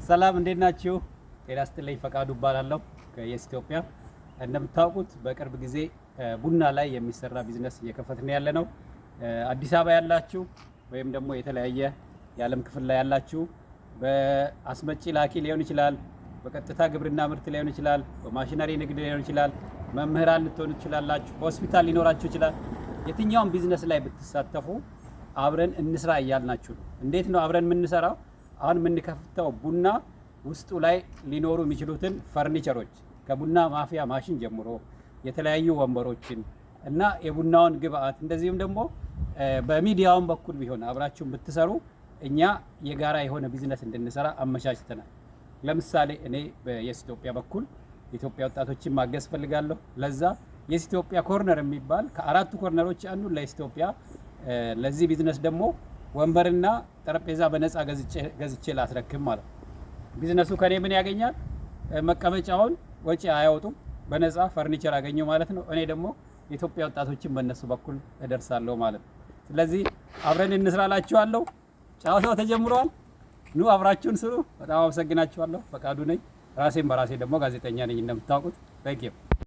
ሰላም እንዴት ናችሁ? ጤና ይስጥልኝ። ፈቃዱ እባላለሁ ከየስ ኢትዮጵያ። እንደምታውቁት በቅርብ ጊዜ ቡና ላይ የሚሰራ ቢዝነስ እየከፈትን ያለነው። አዲስ አበባ ያላችሁ ወይም ደግሞ የተለያየ የዓለም ክፍል ላይ ያላችሁ በአስመጪ ላኪ ሊሆን ይችላል፣ በቀጥታ ግብርና ምርት ሊሆን ይችላል፣ በማሽነሪ ንግድ ሊሆን ይችላል፣ መምህራን ልትሆኑ ትችላላችሁ፣ ሆስፒታል ሊኖራችሁ ይችላል። የትኛውም ቢዝነስ ላይ ብትሳተፉ አብረን እንስራ እያልናችሁ ነው። እንዴት ነው አብረን የምንሰራው? አሁን የምንከፍተው ቡና ውስጡ ላይ ሊኖሩ የሚችሉትን ፈርኒቸሮች ከቡና ማፍያ ማሽን ጀምሮ የተለያዩ ወንበሮችን እና የቡናውን ግብአት እንደዚሁም ደግሞ በሚዲያውን በኩል ቢሆን አብራችሁን ብትሰሩ እኛ የጋራ የሆነ ቢዝነስ እንድንሰራ አመቻችተናል። ለምሳሌ እኔ በየስ ኢትዮጵያ በኩል የኢትዮጵያ ወጣቶችን ማገዝ ፈልጋለሁ። ለዛ የስ ኢትዮጵያ ኮርነር የሚባል ከአራቱ ኮርነሮች አንዱ ለየስ ኢትዮጵያ ለዚህ ቢዝነስ ደግሞ ወንበርና ጠረጴዛ በነፃ ገዝቼ ላስረክብ ማለት ነው። ቢዝነሱ ከኔ ምን ያገኛል? መቀመጫውን ወጪ አያወጡም፣ በነፃ ፈርኒቸር አገኘው ማለት ነው። እኔ ደግሞ የኢትዮጵያ ወጣቶችን በእነሱ በኩል እደርሳለሁ ማለት ነው። ስለዚህ አብረን እንስራላችኋለሁ። ጨዋታው ተጀምሯል። ኑ አብራችሁን ስሩ። በጣም አመሰግናችኋለሁ። ፈቃዱ ነኝ። ራሴን በራሴ ደግሞ ጋዜጠኛ ነኝ እንደምታውቁት። ታንክ ዩ